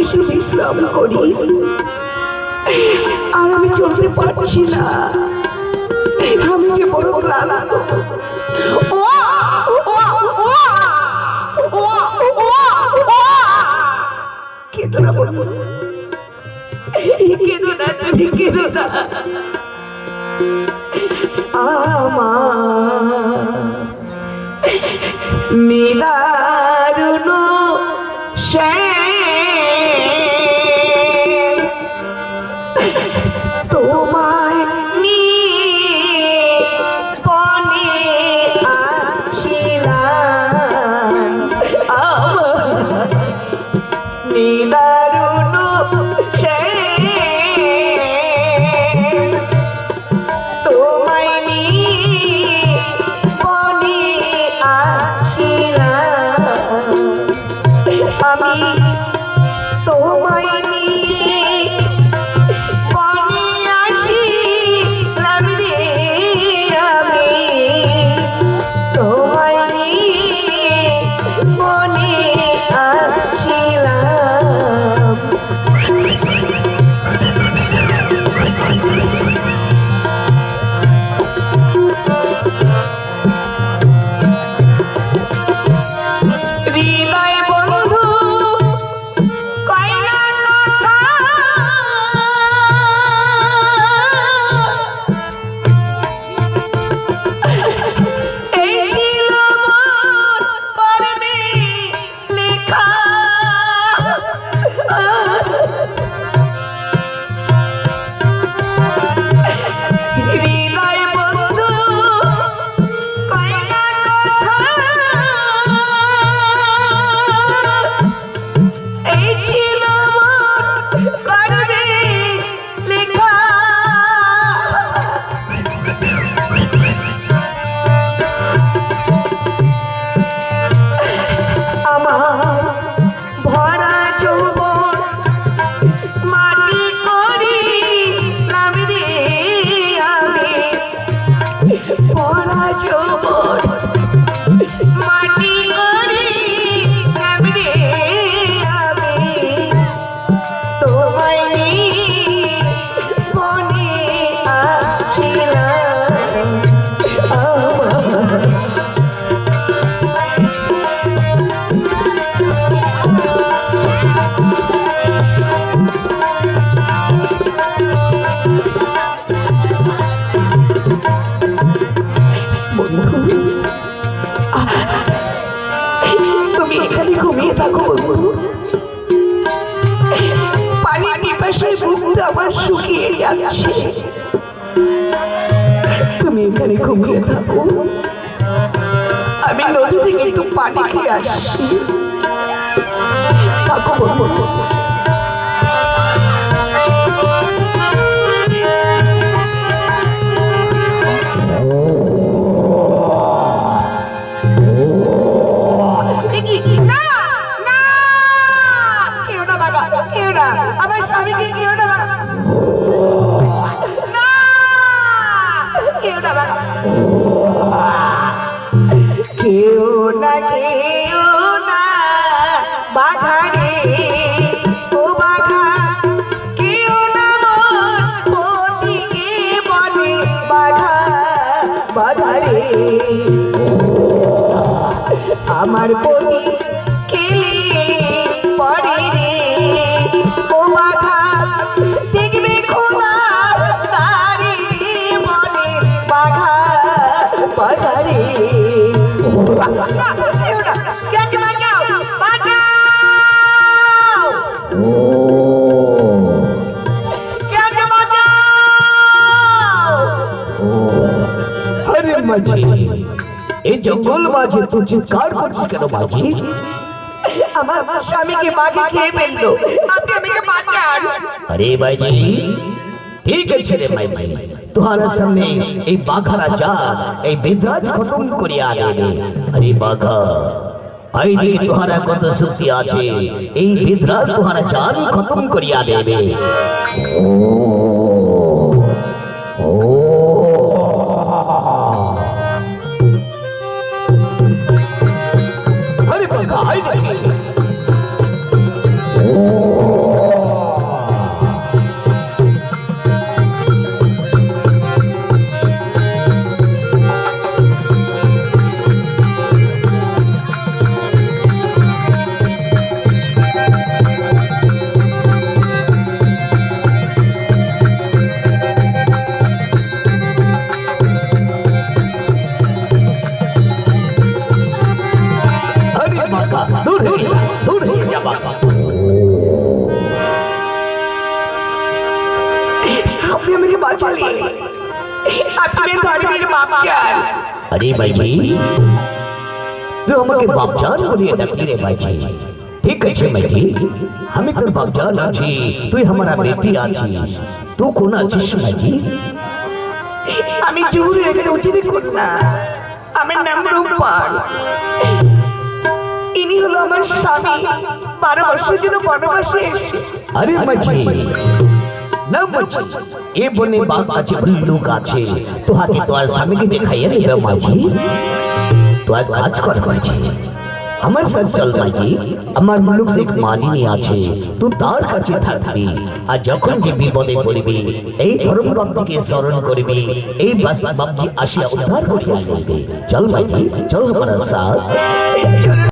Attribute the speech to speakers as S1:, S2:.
S1: একটু বিশ্রাম করি। আর আমি চলতে পারছি না, আমি যে বড় ক্লান্ত। কেঁদো না বন্ধু, কেঁদো না, তুমি কেঁদো না। আমার নিদারুণ তোমায় নিয়ে বনে আসিলাম। আমার নিদারুণ তোমায় নিয়ে বনে আসিলাম। আমি তোমায় নিয়ে বনে আসিলাম রে, আমি তোমায় নিয়ে বনে আসিলাম। হৃদয় বন্ধু কয়না কথা, এই ছিল মোর কর্মে লেখা। হৃদয় বন্ধু কয়না কথা, এই ছিল মোর কর্মে লেখা। আমার ভরা যৌবন মাটি করিলাম রে, আমি ভরা যৌবন মাটি করিলাম রে, আমি তোমায় নিয়ে বনে আসিলাম। আমার বন্ধু, তুমি এখানে ঘুমিয়ে থাকো বন্ধু। পানির পিপাসায় বুকটা আমার শুকিয়ে যাচ্ছে, তুমি এখানে ঘুমিয়ে থাকো, আমি নদী থেকে একটু পানি খেয়ে আসছি। থাকো বন্ধু। না, না, কেউ না বাবা, কেউ না, আমার স্বামীকে কেউ না বাবা, না, কেউ না বাবা, কেউ না, কেউ না বাঘারে, ও বাঘা, কেউ না মোর পতিকে বলে বাঘা, বাঘারে আমার পতি খেলে পড়ে রে, ও বাঘা দেখবে খোদা তারে বলে বাঘা, বাঘা রে। আরে মাঝি, এই জঙ্গল মাঝে তুই চিৎকার করছিস কেন মাঝি? আমার স্বামীকে বাঘে খেয়ে ফেললো, আপনি আমাকে বাঁচান।
S2: अरे भाई जी ठीक আছে রে ভাই ভাই, তোমার সামনে এই বাঘারা যা এই বিদ্রাজ খতম করিয়া দেবে। আরে বাঘা আই দি তোমার কত শক্তি আছে, এই বিদ্রাজ তোমার জান খতম করিয়া দেবে। ও আরে বাঘা আই দেখি। ও
S1: चलिए अपने धर्मेर बाप जान
S2: अरे भाई তুই আমাকে বাপজান বলিয়ে ডাকলি রে ভাইজি ঠিক আছে ভাইজি আমি তোর বাপজান আছি তুই আমার বেটি আছিস তুই কোন আছিস ভাইজি
S1: আমি জোর রেখে উচিত করুন না আমার নাম রূপবান ইনি হলো আমার স্বামী 12 বছরের জন্য বনবাসে এসেছে
S2: আরে ভাইজি না ভাইজি এ বনে বাঘ আছে বন্দুক আছে তো হাতে তো আর স্বামীকে যে খাইয়ে নেবে ভাইজি তো আর কাজ কর ভাইজি আমার সাথে চল ভাইজি আমার মুলুক সে এক মালিনী আছে তুই তার কাছে থাকবি আর যখন যে বিপদে পড়বি এই ধর্ম বাপজিকে স্মরণ করবি এই বাপজি আসিয়া উদ্ধার করিয়া লইবে চল ভাইজি চল আমার সাথ